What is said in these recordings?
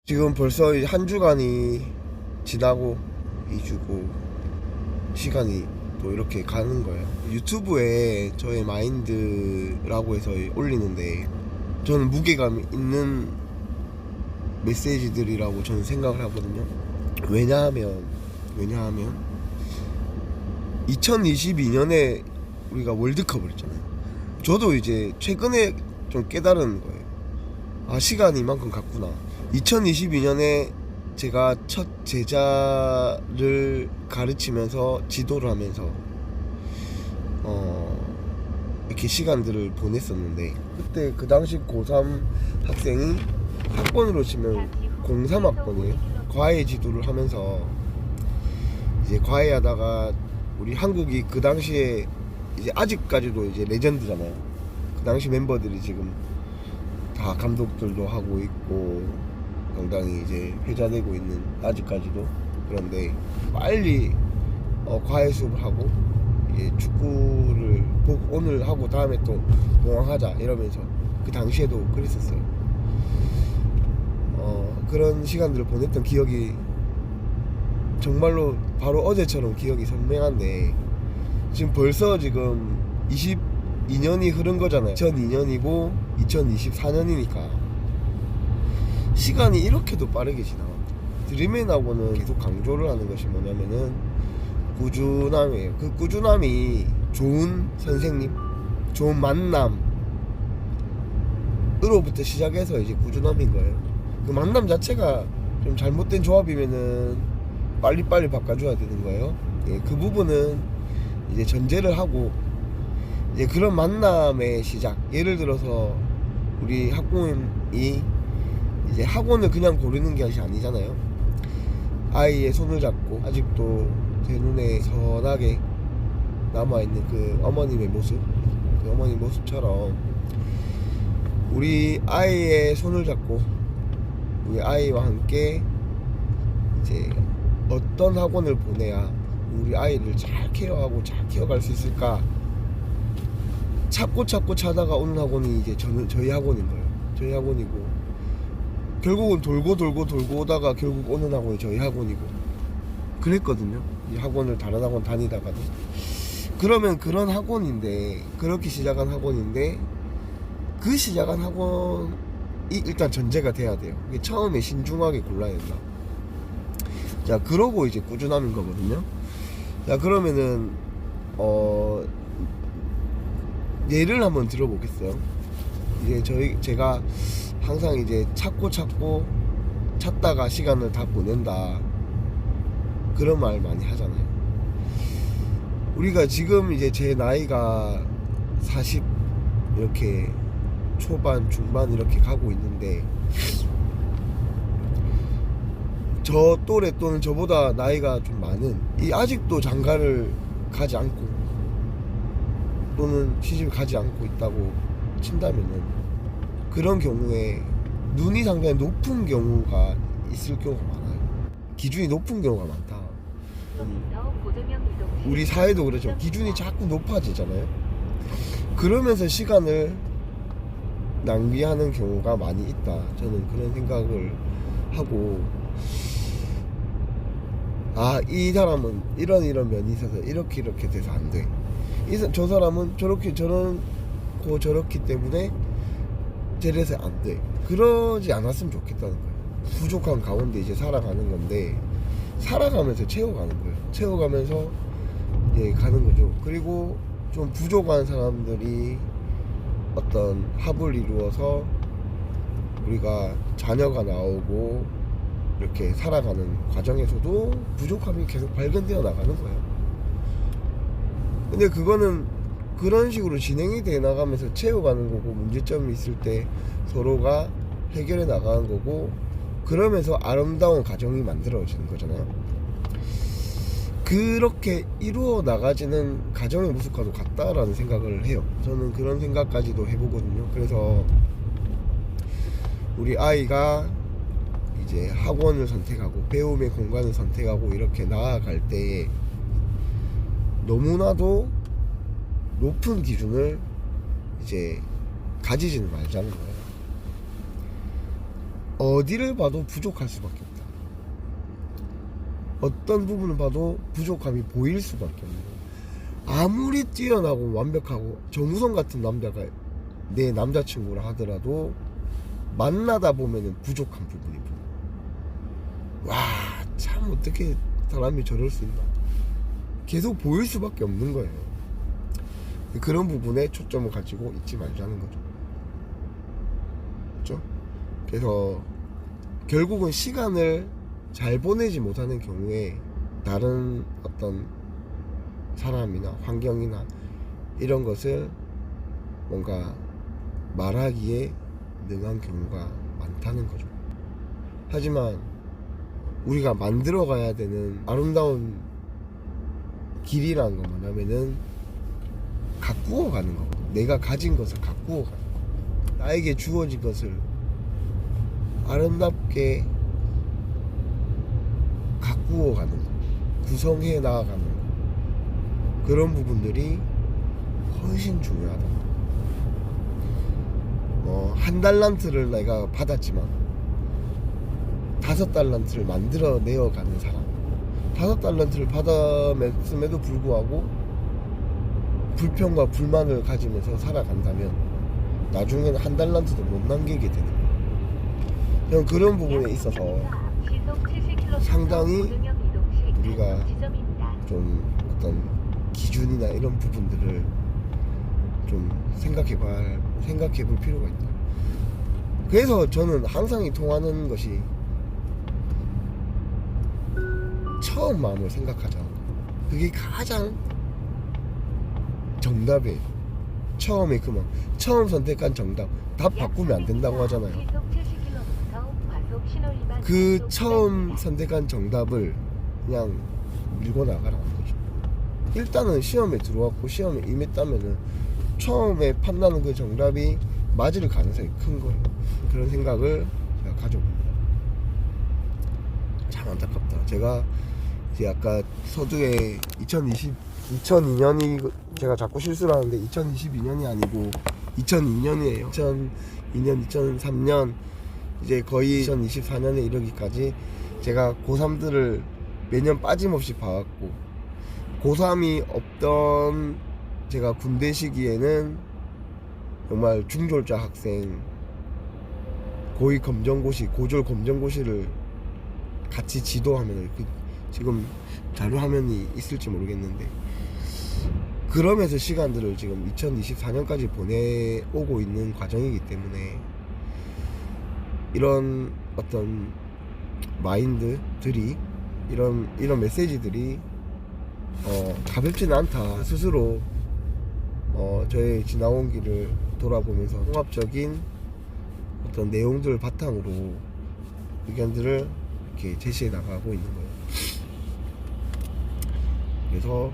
지금 벌써 한 주간이 지나고 2주고 시간이 또 이렇게 가는 거예요. 유튜브에 저의 마인드라고 해서 올리는데 저는 무게감 있는 메시지들이라고 저는 생각을 하거든요. 왜냐하면 2022년에 우리가 월드컵을 했잖아요. 저도 이제 최근에 좀 깨달은 거예요. 아, 시간이 이만큼 갔구나. 2022년에 제가 첫 제자를 가르치면서 지도를 하면서 이렇게 시간들을 보냈었는데, 그때 그 당시 고3 학생이 학번으로 치면 03학번이에요. 과외 지도를 하면서 이제 과외 하다가 우리 한국이 그 당시에 이제 아직까지도 이제 레전드잖아요. 그 당시 멤버들이 지금 다 감독들도 하고 있고 당당히 이제 회자되고 있는, 아직까지도. 그런데 빨리 과외 수업을 하고 이제 축구를 보고 오늘 하고 다음에 또 공항하자 이러면서 그 당시에도 그랬었어요. 그런 시간들을 보냈던 기억이 정말로 바로 어제처럼 기억이 선명한데, 지금 벌써 지금 22년이 흐른 거잖아요. 2002년이고 2024년이니까 시간이 이렇게도 빠르게 지나갑니다. 드림앤하고는 계속 강조를 하는 것이 뭐냐면은 꾸준함이에요. 그 꾸준함이 좋은 선생님, 좋은 만남으로부터 시작해서 이제 꾸준함인 거예요. 그 만남 자체가 좀 잘못된 조합이면은 빨리빨리 바꿔줘야 되는 거예요. 예, 그 부분은 이제 전제를 하고, 이제 그런 만남의 시작, 예를 들어서 우리 학부모님이 이제 학원을 그냥 고르는 게 아니잖아요. 아이의 손을 잡고 아직도 제 눈에 선하게 남아있는 그 어머님의 모습, 그 어머님 모습처럼 우리 아이의 손을 잡고 우리 아이와 함께 이제 어떤 학원을 보내야 우리 아이를 잘 케어하고 잘 키워갈 수 있을까 찾고 찾다가 오는 학원이 이제 저희 학원인 거예요. 저희 학원이고, 결국은 돌고 오다가 결국 오는 학원이 저희 학원이고 그랬거든요. 이 학원을 다른 학원 다니다가도. 그러면 그런 학원인데, 그렇게 시작한 학원인데, 그 시작한 학원이 일단 전제가 돼야 돼요. 이게 처음에 신중하게 골라야 된다. 자, 그러고 이제 꾸준함인 거거든요. 자, 그러면은 예를 한번 들어보겠어요. 이제 제가 항상 이제 찾다가 시간을 다 보낸다, 그런 말 많이 하잖아요. 우리가 지금 이제 제 나이가 40 이렇게 초반 중반 이렇게 가고 있는데, 저 또래 또는 저보다 나이가 좀 많은 이 아직도 장가를 가지 않고 또는 시집을 가지 않고 있다고 친다면은, 그런 경우에 눈이 상당히 높은 경우가 있을 경우가 많아요. 기준이 높은 경우가 많다. 우리 사회도 그렇죠. 기준이 자꾸 높아지잖아요. 그러면서 시간을 낭비하는 경우가 많이 있다, 저는 그런 생각을 하고, 아, 이 사람은 이런 면이 있어서 이렇게 돼서 안 돼, 저 사람은 저렇기 때문에 저래서 안 돼, 그러지 않았으면 좋겠다는 거예요. 부족한 가운데 이제 살아가는 건데, 살아가면서 채워가는 거예요. 채워가면서 이제 가는 거죠. 그리고 좀 부족한 사람들이 어떤 합을 이루어서 우리가 자녀가 나오고 이렇게 살아가는 과정에서도 부족함이 계속 발견되어 나가는 거예요. 근데 그거는 그런 식으로 진행이 돼 나가면서 채워가는 거고, 문제점이 있을 때 서로가 해결해 나가는 거고, 그러면서 아름다운 가정이 만들어지는 거잖아요. 그렇게 이루어 나가지는 가정의 모습과도 같다라는 생각을 해요. 저는 그런 생각까지도 해보거든요. 그래서 우리 아이가 이제 학원을 선택하고 배움의 공간을 선택하고 이렇게 나아갈 때에 너무나도 높은 기준을 이제 가지지는 말자는 거예요. 어디를 봐도 부족할 수밖에 없다. 어떤 부분을 봐도 부족함이 보일 수밖에 없는 거야. 아무리 뛰어나고 완벽하고 정우성 같은 남자가 내 남자친구라 하더라도 만나다 보면은 부족한 부분이 보여. 와, 참 어떻게 사람이 저럴 수 있나. 계속 보일 수밖에 없는 거예요. 그런 부분에 초점을 가지고 있지 말자는 거죠. 그렇죠? 그래서 결국은 시간을 잘 보내지 못하는 경우에 다른 어떤 사람이나 환경이나 이런 것을 뭔가 말하기에 능한 경우가 많다는 거죠. 하지만 우리가 만들어 가야 되는 아름다운 길이라는 건 뭐냐면은 가꾸어 가는 거. 내가 가진 것을 가꾸어 가는 거. 나에게 주어진 것을 아름답게 가꾸어 가는 거. 구성해 나아가는 거. 그런 부분들이 훨씬 중요하다. 한 달란트를 내가 받았지만 5달란트를 만들어 내어가는 사람, 5달란트를 받았음에도 불구하고 불평과 불만을 가지면서 살아간다면 나중에는 1달란트도 못 남기게 되는 거예요. 그런 부분에 있어서 상당히 우리가 좀 어떤 기준이나 이런 부분들을 좀 생각해 볼 필요가 있다. 그래서 저는 항상 통하는 것이 처음 마음을 생각하자. 그게 가장 정답이에요. 처음에 처음 선택한 정답. 답 바꾸면 안 된다고 하잖아요. 그 처음 선택한 정답을 그냥 밀고 나가라는 거죠. 일단은 시험에 들어왔고 시험에 임했다면은 처음에 판단하는 그 정답이 맞을 가능성이 큰 거예요. 그런 생각을 제가 가져봅니다. 참 안타깝다. 제가 이제 아까 서두에 2002년이 제가 자꾸 실수를 하는데 2022년이 아니고 2002년이에요. 2002년, 2003년 이제 거의 2024년에 이르기까지 제가 고3들을 매년 빠짐없이 봐왔고, 고3이 없던 제가 군대 시기에는 정말 중졸자 학생 고위 검정고시, 고졸 검정고시를 같이 지도하면 지금 자료 화면이 있을지 모르겠는데, 그러면서 시간들을 지금 2024년까지 보내오고 있는 과정이기 때문에 이런 어떤 마인드들이 이런 메시지들이 가볍지는 않다. 스스로 저의 지나온 길을 돌아보면서 종합적인 어떤 내용들을 바탕으로 의견들을 이렇게 제시해 나가고 있는 거예요. 그래서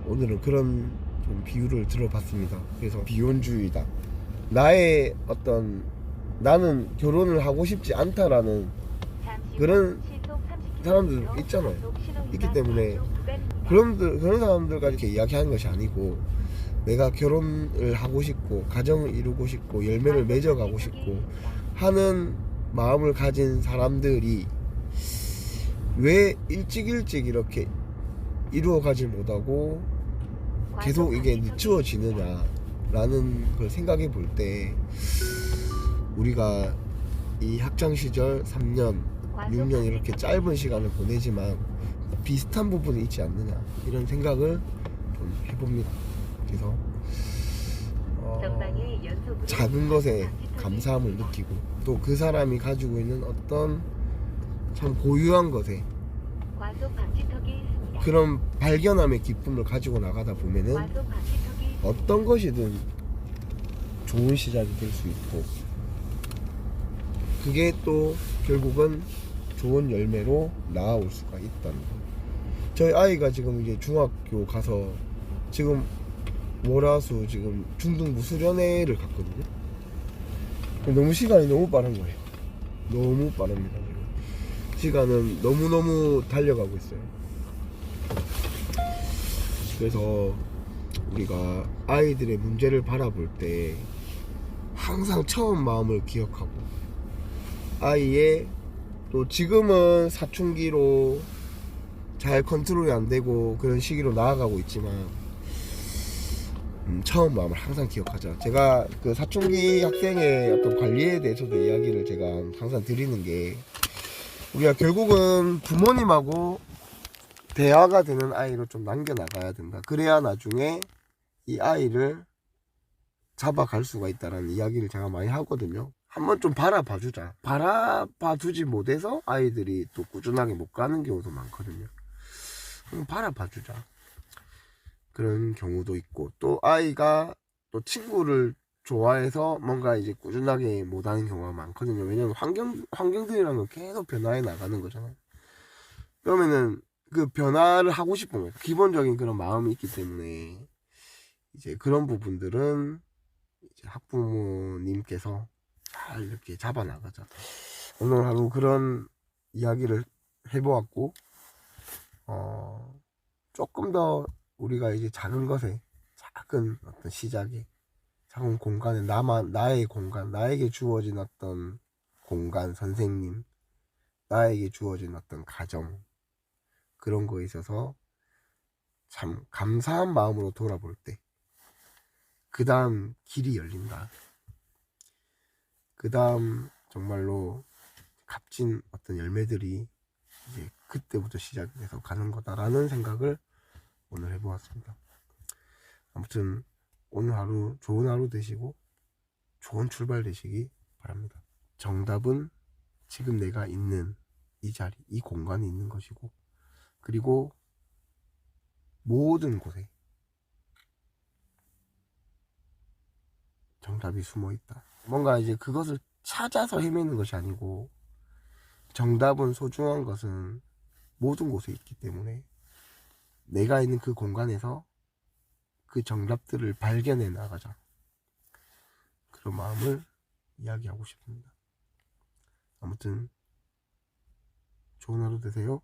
오늘은 그런 좀 비유를 들어봤습니다. 그래서 비혼주의다. 나는 결혼을 하고 싶지 않다라는 그런 사람들 있잖아요. 있기 때문에 그런 사람들까지 이렇게 이야기하는 것이 아니고, 내가 결혼을 하고 싶고 가정을 이루고 싶고 열매를 맺어가고 싶고 하는 마음을 가진 사람들이 왜 일찍 이렇게 이루어가지 못하고 계속 이게 늦추어지느냐라는 걸 생각해 볼 때, 우리가 이 학창시절 3년, 6년 이렇게 짧은 시간을 보내지만 비슷한 부분이 있지 않느냐, 이런 생각을 좀 해봅니다. 그래서 작은 것에 감사함을 느끼고, 또 그 사람이 가지고 있는 어떤 참 고유한 것에 그런 발견함의 기쁨을 가지고 나가다 보면은 어떤 것이든 좋은 시작이 될 수 있고, 그게 또 결국은 좋은 열매로 나아올 수가 있다는 거. 저희 아이가 지금 이제 중학교 가서 지금 월화수 지금 중등부 수련회를 갔거든요. 너무 시간이 너무 빠른 거예요. 너무 빠릅니다. 지금 시간은 너무너무 달려가고 있어요. 그래서 우리가 아이들의 문제를 바라볼 때 항상 처음 마음을 기억하고, 아이의 또 지금은 사춘기로 잘 컨트롤이 안 되고 그런 시기로 나아가고 있지만 처음 마음을 항상 기억하자. 제가 그 사춘기 학생의 어떤 관리에 대해서도 이야기를 제가 항상 드리는 게, 우리가 결국은 부모님하고 대화가 되는 아이로 좀 남겨나가야 된다. 그래야 나중에 이 아이를 잡아갈 수가 있다라는 이야기를 제가 많이 하거든요. 한번 좀 바라봐주자. 바라봐주지 못해서 아이들이 또 꾸준하게 못 가는 경우도 많거든요. 한번 바라봐주자. 그런 경우도 있고, 또 아이가 또 친구를 좋아해서 뭔가 이제 꾸준하게 못하는 경우가 많거든요. 왜냐면 환경들이란 건 계속 변화해 나가는 거잖아요. 그러면은 그 변화를 하고 싶은 거예요. 기본적인 그런 마음이 있기 때문에 이제 그런 부분들은 이제 학부모님께서 잘 이렇게 잡아 나가자. 오늘 하루 그런 이야기를 해보았고, 조금 더 우리가 이제 작은 것에, 작은 어떤 시작에, 작은 공간에 나의 공간, 나에게 주어진 어떤 공간, 선생님, 나에게 주어진 어떤 가정, 그런 거에 있어서 참 감사한 마음으로 돌아볼 때, 그 다음 길이 열린다. 그 다음 정말로 값진 어떤 열매들이 이제 그때부터 시작이 돼서 가는 거다라는 생각을 오늘 해보았습니다. 아무튼 오늘 하루 좋은 하루 되시고 좋은 출발 되시기 바랍니다. 정답은 지금 내가 있는 이 자리, 이 공간에 있는 것이고, 그리고 모든 곳에 정답이 숨어 있다. 뭔가 이제 그것을 찾아서 헤매는 것이 아니고, 정답은, 소중한 것은 모든 곳에 있기 때문에 내가 있는 그 공간에서 그 정답들을 발견해 나가자. 그런 마음을 이야기하고 싶습니다. 아무튼 좋은 하루 되세요.